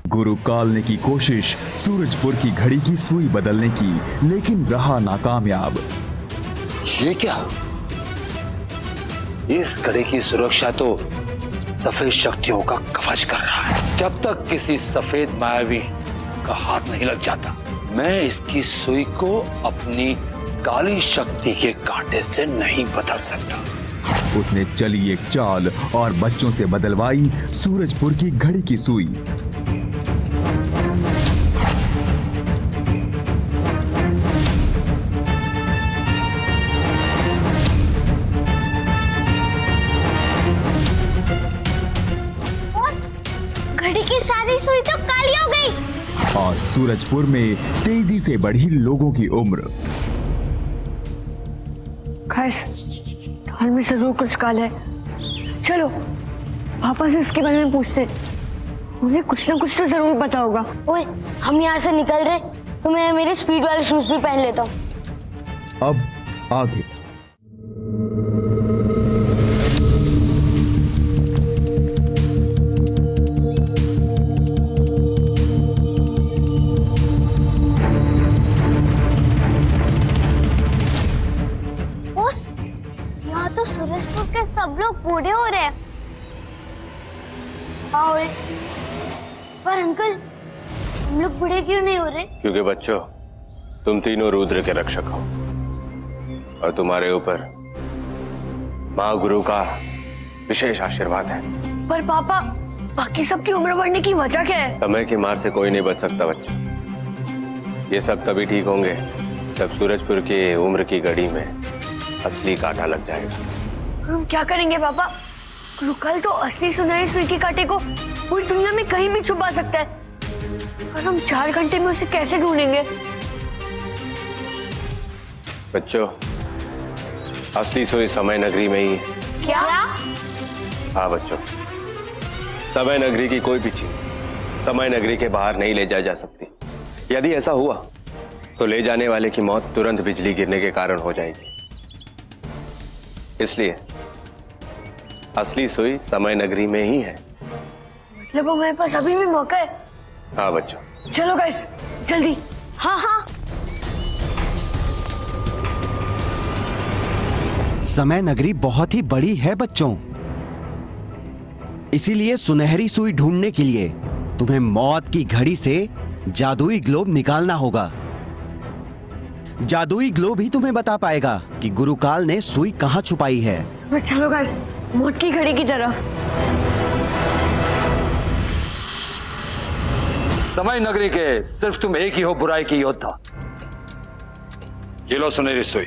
गुरुकाल ने की कोशिश सूरजपुर की घड़ी की सुई बदलने की, लेकिन रहा नाकामयाब। ये क्या? इस घड़ी की सुरक्षा तो सफेद शक्तियों का कवच कर रहा है। जब तक किसी सफेद मायावी का हाथ नहीं लग जाता, मैं इसकी सुई को अपनी काली शक्ति के कांटे से नहीं बदल सकता। उसने चली एक चाल और बच्चों से बदलवाई सूरजपुर की घड़ी की सुई। घड़ी की सारी सुई तो काली हो गई और सूरजपुर में तेजी से बढ़ी लोगों की उम्र। गाइस, थाल में जरूर कुछ काला है। चलो पापा से इसके बारे में पूछते हैं, उन्हें कुछ ना कुछ तो जरूर पता होगा। ओए, हम यहाँ से निकल रहे तो मैं मेरे स्पीड वाले शूज भी पहन लेता हूँ। अब आगे। तो सूरजपुर के सब लोग बूढ़े हो रहे हैं। हाँ, पर अंकल, हम लोग बूढ़े क्यों नहीं हो रहे? क्योंकि बच्चों, तुम तीनों रुद्र के रक्षक हो और तुम्हारे ऊपर माँ गुरु का विशेष आशीर्वाद है। पर पापा, बाकी सबकी उम्र बढ़ने की वजह क्या है? समय की मार से कोई नहीं बच सकता बच्चों। ये सब तभी ठीक होंगे जब सूरजपुर की उम्र की घड़ी में असली कांटा लग जाएगा। हम क्या करेंगे पापा? गुरुकाल तो असली सुनहरी सुई के कांटे को पूरी दुनिया में कहीं भी छुपा सकता है, और हम 4 घंटे में उसे कैसे ढूंढेंगे? बच्चों, असली सुई समय नगरी में ही। क्या? हाँ बच्चों, समय नगरी की कोई भी चीज समय नगरी के बाहर नहीं ले जाई जा सकती। यदि ऐसा हुआ तो ले जाने वाले की मौत तुरंत बिजली गिरने के कारण हो जाएगी। इसलिए असली सुई समय नगरी में ही है। मतलब हमारे पास अभी भी मौका है। हाँ बच्चों, चलो गाइस, जल्दी। हाँ हाँ। समय नगरी बहुत ही बड़ी है बच्चों, इसीलिए सुनहरी सुई ढूंढने के लिए तुम्हें मौत की घड़ी से जादुई ग्लोब निकालना होगा। जादुई ग्लोब ही तुम्हें बता पाएगा कि गुरुकाल ने सुई कहाँ छुपाई है। चलो गाइस, मौत की घड़ी की तरफ। समय नगरी के सिर्फ तुम एक ही हो बुराई की योद्धा। ये लो सुनहरी सुई।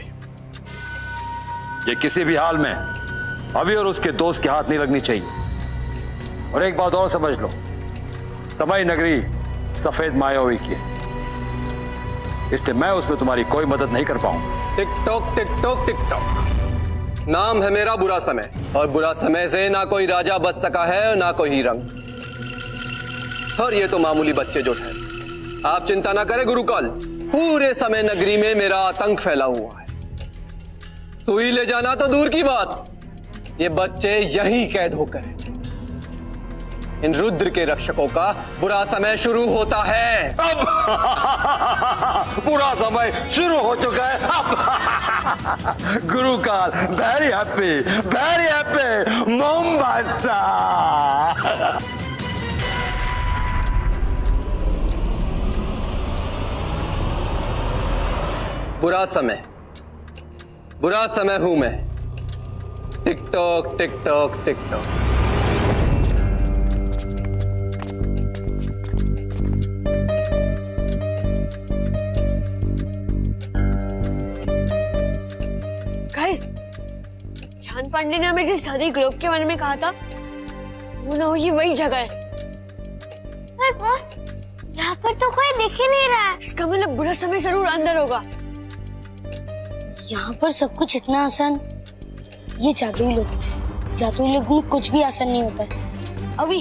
ये किसी भी हाल में अभी और उसके दोस्त के हाथ नहीं लगनी चाहिए। और एक बात और समझ लो, समय नगरी सफेद मायावी की है, इसलिए मैं उसमें तुम्हारी कोई मदद नहीं कर पाऊंगा। Tick tock tick tock tick tock. नाम है मेरा बुरा समय, और बुरा समय से ना कोई राजा बच सका है और ना कोई ही रंग। और ये तो मामूली बच्चे जो ठहरे। आप चिंता ना करें गुरुकाल, पूरे समय नगरी में मेरा आतंक फैला हुआ है। सुई ले जाना तो दूर की बात, ये बच्चे यहीं कैद होकर हैं। इन रुद्र के रक्षकों का बुरा समय शुरू होता है। अब बुरा समय शुरू हो चुका है। अब गुरुकाल, वेरी हैप्पी मोमबत्ता। बुरा समय हूं मैं। Tick tock tick tock tick tock. ज्ञान पांडे ने हमें जिस सादी ग्लोब के बारे में कहा था, वो ना हो ये वही जगह है। पर बॉस, यहाँ पर तो कोई दिख ही नहीं रहा है। इसका मतलब बुरा समय जरूर अंदर होगा। यहाँ पर सब कुछ इतना आसान, ये जादुई लोग हैं। जादुई लोग में कुछ भी आसान नहीं होता है। अभी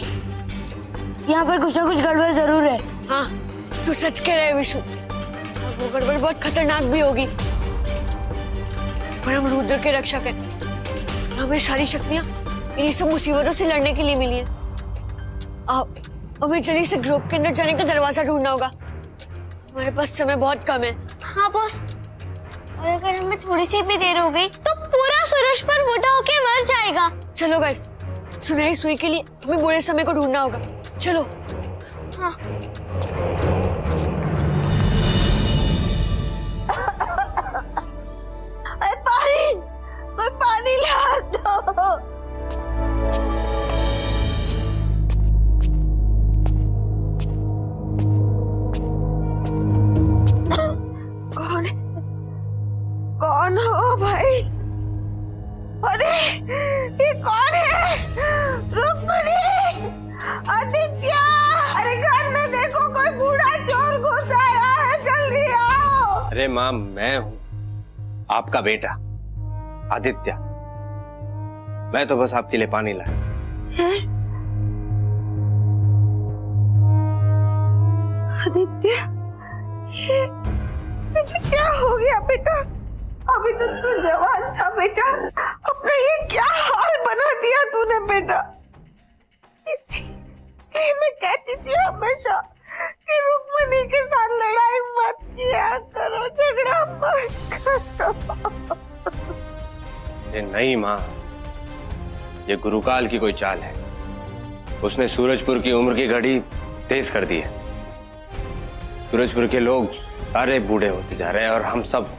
यहाँ पर कुछ ना कुछ गड़बड़ जरूर है। हाँ, तू सच कह रहे विशु, और वो गड़बड़ बहुत खतरनाक भी होगी। पर हम रुद्र के रक्षक हैं, हमें सारी शक्तियां इन्हीं सब मुसीबतों से लड़ने के लिए मिली हैं। हमें जल्दी से ग्रुप के अंदर जाने का दरवाजा ढूंढना होगा। हमारे पास समय बहुत कम है। हाँ बॉस, और अगर हमें थोड़ी सी भी देर हो गई तो पूरा सूरज पर बूढ़ा होके मर जाएगा। चलो गाइस, सुनहरी सुई के लिए हमें बुरे समय को ढूंढना होगा। चलो। हाँ। कोई पानी ला दो। कौन हो भाई? अरे ये कौन है? रुक्मिणी, आदित्य, अरे घर में देखो कोई बूढ़ा चोर घुस आया है, जल्दी आओ। अरे माँ, मैं हूँ आपका बेटा आदित्य। मैं तो बस आपके लिए पानी लाया। आदित्य, ये मुझे क्या हो गया बेटा? अभी तो तू जवान था बेटा, अपना ये क्या हाल बना दिया तूने बेटा। इसलिए मैं कहती थी हमेशा कि रुक्मिणी के साथ लड़ाई मत किया करो, झगड़ा मत करो। ये नहीं माँ, ये गुरुकाल की कोई चाल है। उसने सूरजपुर की उम्र की घड़ी तेज कर दी है। सूरजपुर के लोग सारे बूढ़े होते जा रहे हैं और हम सब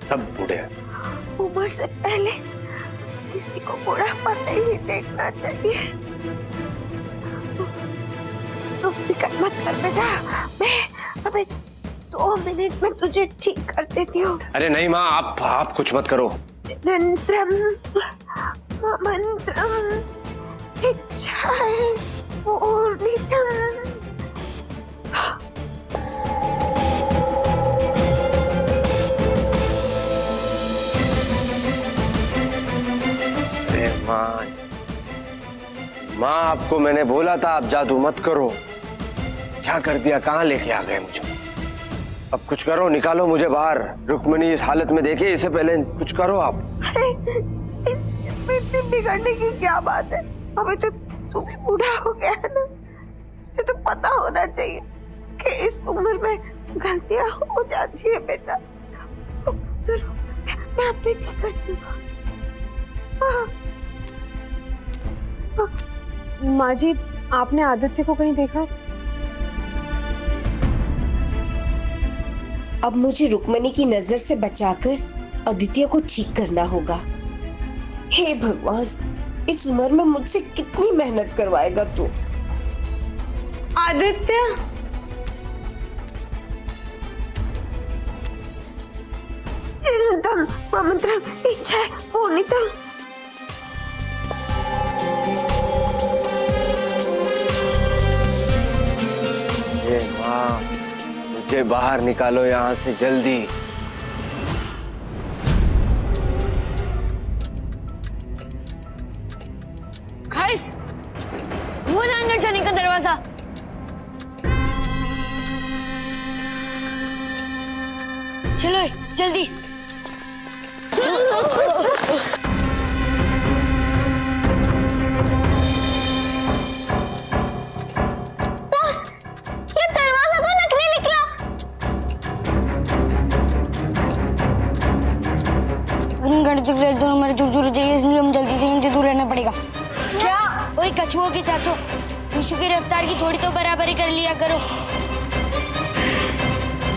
बूढ़े हैं। उम्र से पहले किसी को बुढ़ापा नहीं देखना चाहिए। तू फिक्र मत कर बेटा, मैं अबे 2 मिनट में तुझे ठीक कर देती हूँ। अरे नहीं माँ, आप कुछ मत करो। मंत्रम मंत्रम इच्छाए पूर्णितम। माँ, आपको मैंने बोला था आप जादू मत करो। क्या कर दिया, कहाँ लेके आ गए मुझे। अब कुछ करो, निकालो मुझे बाहर। रुक्मिणी इस हालत में देखे, इससे पहले कुछ करो आप। इसमें इतनी बिगड़ने की क्या बात है? अभी तो तू भी बूढ़ा हो गया है ना, तुझे तो पता होना चाहिए कि इस उम्र में गलतियां हो जाती है बेटा। तो मैं अपने ठीक करती हूँ। माँ जी, आपने आदित्य को कहीं देखा? अब मुझे रुक्मिणी की नजर से बचाकर आदित्य को ठीक करना होगा। हे भगवान, इस उम्र में मुझसे कितनी मेहनत करवाएगा तू। आदित्य, चिंतन मंत्रम इच्छा पूर्णितम। माँ, मुझे बाहर निकालो यहाँ से जल्दी। गाइस, वो ना अंदर जाने का दरवाजा। चलो जल्दी। दोनों हमारे जुड़ जुड़ जाइए, इसलिए हम जल्दी से इनसे दूर रहना पड़ेगा। क्या? ओए कछुओं के चाचो, विशु की रफ्तार की थोड़ी तो बराबरी कर लिया करो।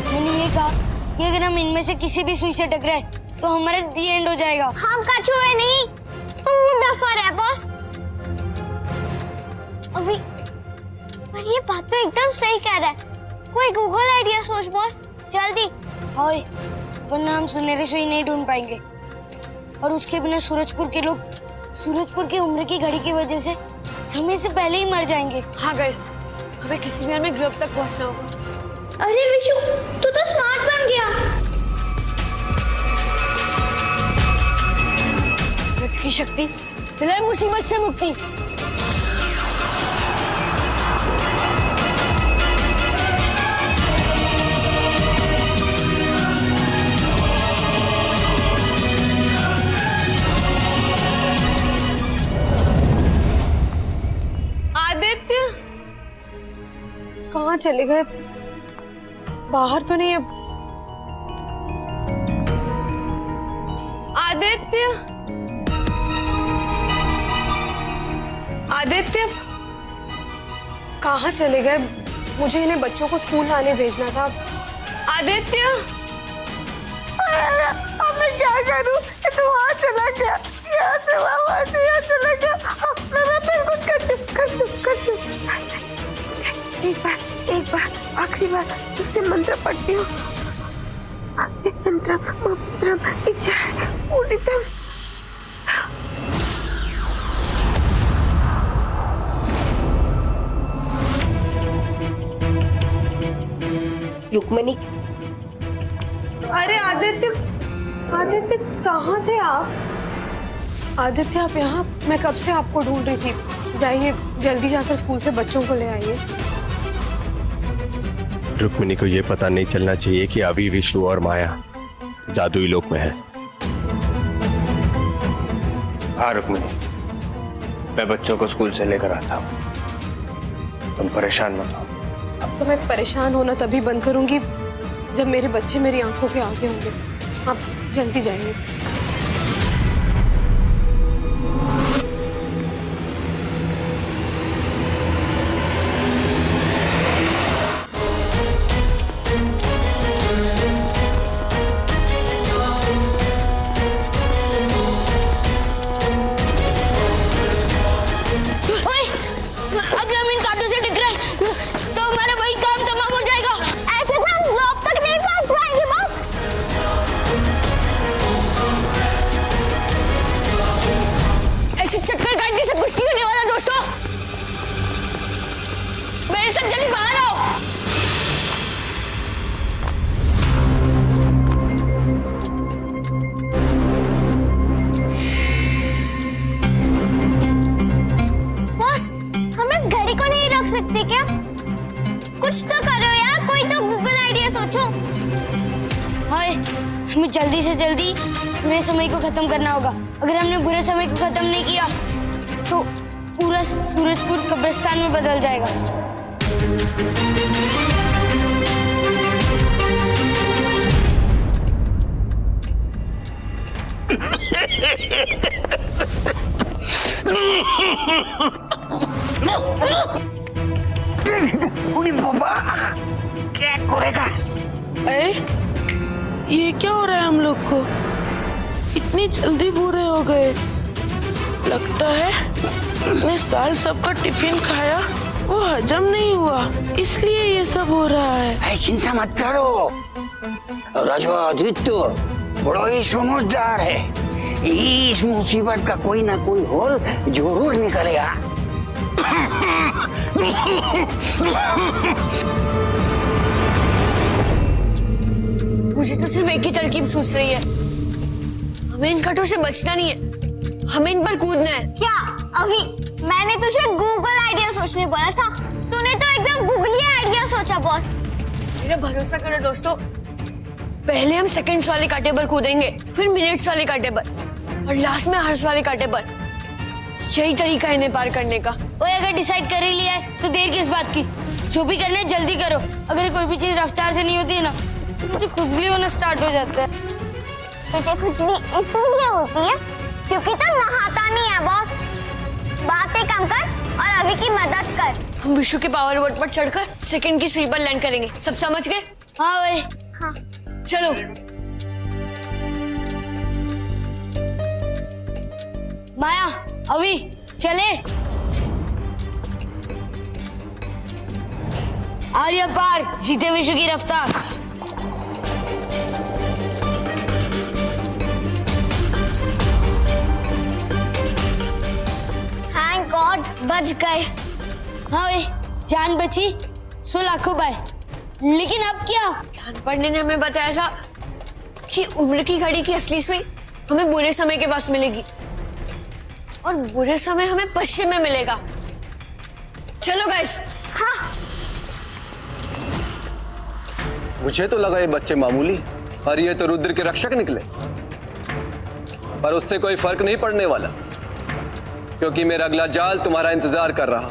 मैंने ये कहा कि अगर हम इनमें से किसी भी सुई से टकराए तो हमारा दी एंड हो जाएगा। हम कछुए नहीं, डफर है बॉस। अभी पर ये बात तो एकदम सही कह रहा है। कोई गूगल आइडिया सोच बॉस, जल्दी। ओए, वरना हम सुनहरी सुई नहीं ढूंढ पाएंगे और उसके बिना सूरजपुर के लोग सूरजपुर की उम्र की घड़ी की वजह से समय से पहले ही मर जाएंगे। हाँ गाइस, हमें किसी भी हाल में ग्रुप तक पहुंचना होगा। अरे विशु, तू तो स्मार्ट बन गया। ब्रज की शक्ति दिलाए मुसीबत से मुक्ति। आदित्य, कहाँ चले गए? बाहर तो नहीं है। आदित्य, आदित्य कहाँ चले गए? मुझे इन्हें बच्चों को स्कूल लाने भेजना था। आदित्य, अब मैं क्या करूं? ये तो वहाँ चला गया, यहाँ से वहाँ से यहाँ चला गया। मैं फिर कुछ कर दूं। एक बार आखिरी बार ठीक से मंत्र पढ़ती हूँ। मंत्रम इच्छा पूर्णितम। रुक्मिणी, अरे आदित्य कहाँ थे आप? आदित्य आप यहाँ? मैं कब से आपको ढूंढ रही थी। जाइए जल्दी जाकर स्कूल से बच्चों को ले आइए। रुक्मिणी को ये पता नहीं चलना चाहिए कि अभी विष्णु और माया जादुई लोक में है। हाँ रुक्मिणी, मैं बच्चों को स्कूल से लेकर आता हूँ, तुम परेशान मत हो। अब तो मैं परेशान होना तभी बंद करूंगी जब मेरे बच्चे मेरी आंखों के आगे होंगे। आप जल्दी जाइए। अगर हम इन कांटों से टकराए तो हमारा वही काम तमाम हो जाएगा। ऐसे तो हम जॉब तक नहीं पहुंच पाएंगे बॉस। ऐसे चक्कर काटने से कुछ नहीं होने वाला दोस्तों। मेरे साथ जल्दी बाहर आओ। सकते क्या? कुछ तो करो यार, कोई तो गूगल आइडिया सोचो। हाय, हमें जल्दी से जल्दी बुरे समय को खत्म करना होगा। अगर हमने बुरे समय को खत्म नहीं किया तो पूरा सूरजपुर कब्रिस्तान में बदल जाएगा। क्या करेगा? अरे ये क्या हो रहा है? हम लोग को इतनी जल्दी बुरे हो गए। लगता है इतने साल सबका टिफिन खाया, वो हजम नहीं हुआ, इसलिए ये सब हो रहा है। चिंता मत करो, राजा आदित्य बड़ा ही समझदार है। इस मुसीबत का कोई ना कोई हल जरूर निकलेगा। मुझे तो सिर्फ एक ही तरकीब सूझ रही है। हमें इन कांटों से बचना नहीं है, हमें इन पर कूदना है। क्या अभी मैंने तुझे गूगल आइडिया सोचने बोला था, तूने तो एकदम गूगली आइडिया सोचा बॉस। मेरा भरोसा करो दोस्तों, पहले हम सेकंड्स वाले कांटे पर कूदेंगे, फिर मिनट्स वाले कांटे पर और लास्ट में हर्स वाले कांटे पर। यही तरीका है इन्हें पार करने का। ओए, अगर डिसाइड कर ही लिया है तो देर किस बात की? जो भी करना है जल्दी करो। अगर कोई भी चीज रफ्तार से नहीं होती है ना तो मुझे खुजली होना स्टार्ट हो जाता है। मुझे खुजली इसलिए होती है क्योंकि तो नहाता नहीं है बॉस। बातें कम कर और अभी की मदद कर। हम विशु के पावर बोर्ड पर चढ़कर सेकंड की सीढ़ी पर लैंड करेंगे। सब समझ गए? हाँ भाई। हाँ चलो। माया, अभी चले। आर्य पार, जीते विश्व की रफ्तार। थैंक गॉड बच गए। हाँ भाई, जान बची सो लाखों बाय। लेकिन अब क्या? ज्ञान पढ़ने ने हमें बताया था कि उम्र की घड़ी की असली सुई हमें बुरे समय के पास मिलेगी और बुरे समय हमें पश्चिम में मिलेगा। चलो गाइस। हाँ। मुझे तो लगा ये बच्चे मामूली और ये तो रुद्र के रक्षक निकले, पर उससे कोई फर्क नहीं पड़ने वाला क्योंकि मेरा अगला जाल तुम्हारा इंतजार कर रहा।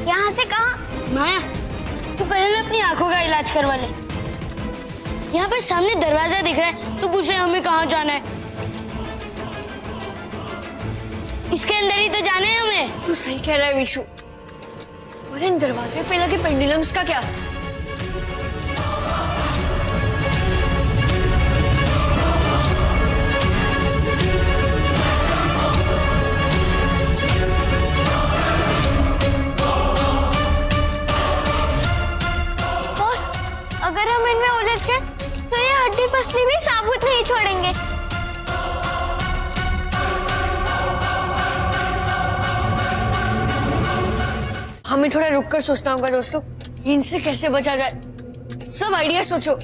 यहाँ से कहाँ? माया, तू पहले अपनी आंखों का इलाज करवा ले। यहाँ पर सामने दरवाजा दिख रहा है, तू पूछ रहे हमें कहाँ जाना है? इसके अंदर ही तो जाना है हमें। तू सही कह रहा है विशु। और इन दरवाजे पे लगे पेंडुलम्स का क्या? बॉस, अगर हम इनमें उलझ गए तो ये हड्डी पसली भी साबुत नहीं छोड़ेंगे। हमें थोड़ा रुक कर सोचना होगा दोस्तों, इनसे कैसे बचा जाए। सब आइडिया सोचो।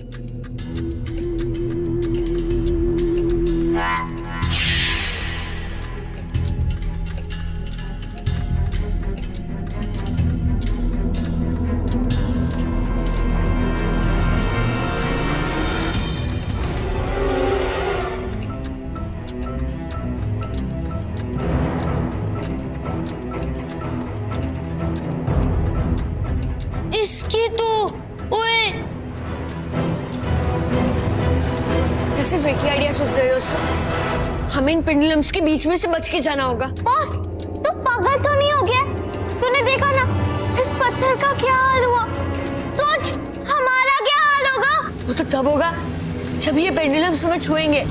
इसकी तो ओए, सिर्फ एक ही आइडिया सोच रहे हो दोस्तों। हमें इन पेंडुलम्स के बीच में से बच के जाना होगा। बॉस, तू पागल तो नहीं हो गया? तूने देखा ना इस पत्थर का क्या हाल हुआ? सोच, हमारा क्या हाल होगा? वो तो तब होगा जब ये पेंडुलम्स हमें छुएंगे।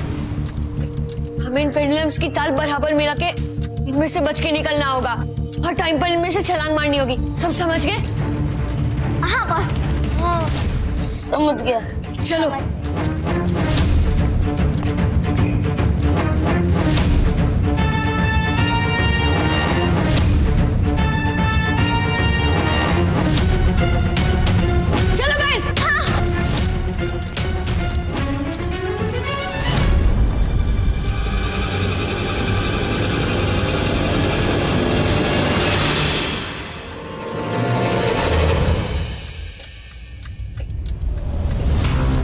हमें इन पेंडुलम्स की ताल बराबर मिला के इनमें से बच के निकलना होगा और टाइम पर इनमें से छलांग मारनी होगी। सब समझ गए? हाँ बॉस, हाँ, समझ गया। चलो। चलो गाइस। हाँ।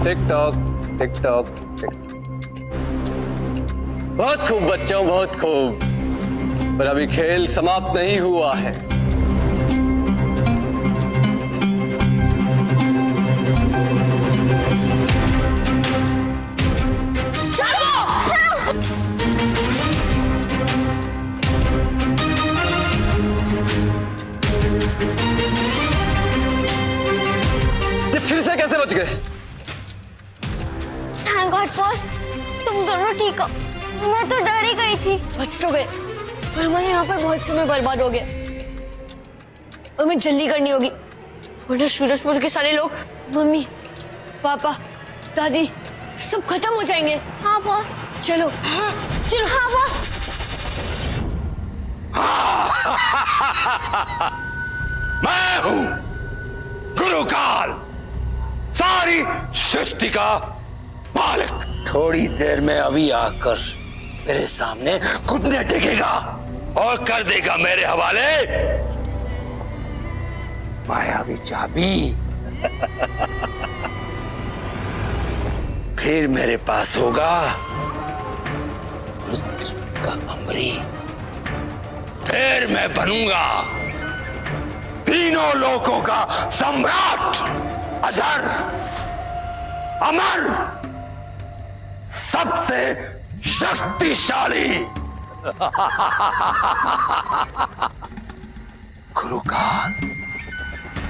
Tick tock tick tock tick. बहुत खूब बच्चों, बहुत खूब। पर अभी खेल समाप्त नहीं हुआ है। ये फिर से कैसे बच गए? थैंक गॉड बॉस, तुम दोनों ठीक हो। मैं तो डर ही गई थी। बच तो गए, पर हमारे यहाँ पर बहुत समय बर्बाद हो गया। हमें जल्दी करनी होगी, वरना सूरजपुर के सारे लोग, मम्मी, पापा, दादी सब खत्म हो जाएंगे। हाँ बॉस। चलो। हाँ, चलो। हाँ बॉस। मैं हूं गुरुकाल, सारी सृष्टि का मालिक। थोड़ी देर में अभी आकर मेरे सामने घुटने टेकेगा और कर देगा मेरे हवाले मायावी चाबी। फिर मेरे पास होगा रुद्र का अमृत। फिर मैं बनूंगा तीनों लोकों का सम्राट, अजर अमर, सबसे शक्तिशाली। गुरुकाल,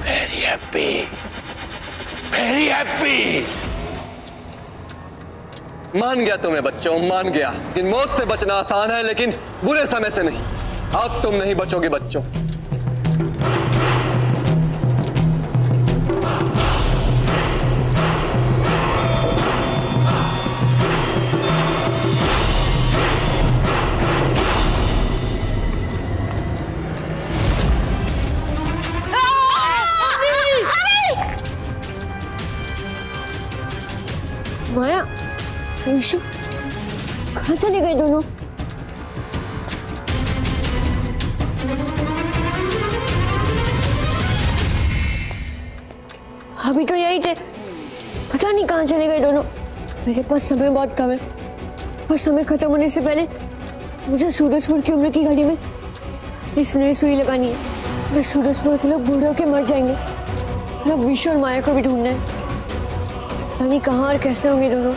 वेरी हैप्पी, वेरी हैप्पी। मान गया तुम्हें बच्चों, मान गया। इन मौत से बचना आसान है, लेकिन बुरे समय से नहीं। अब तुम नहीं बचोगे बच्चों। माया, विशु, कहाँ चले गए दोनों? अभी तो यही थे, पता नहीं कहाँ चले गए दोनों। मेरे पास समय बहुत कम है और समय खत्म होने से पहले मुझे सूरजपुर की उम्र की घड़ी में सुनहरी सुई लगानी है। मैं सूरजपुर के लोग बूढ़े होके मर जाएंगे। ना विशु और माया को भी ढूंढना है। यानी कहाँ और कैसे होंगे दोनों।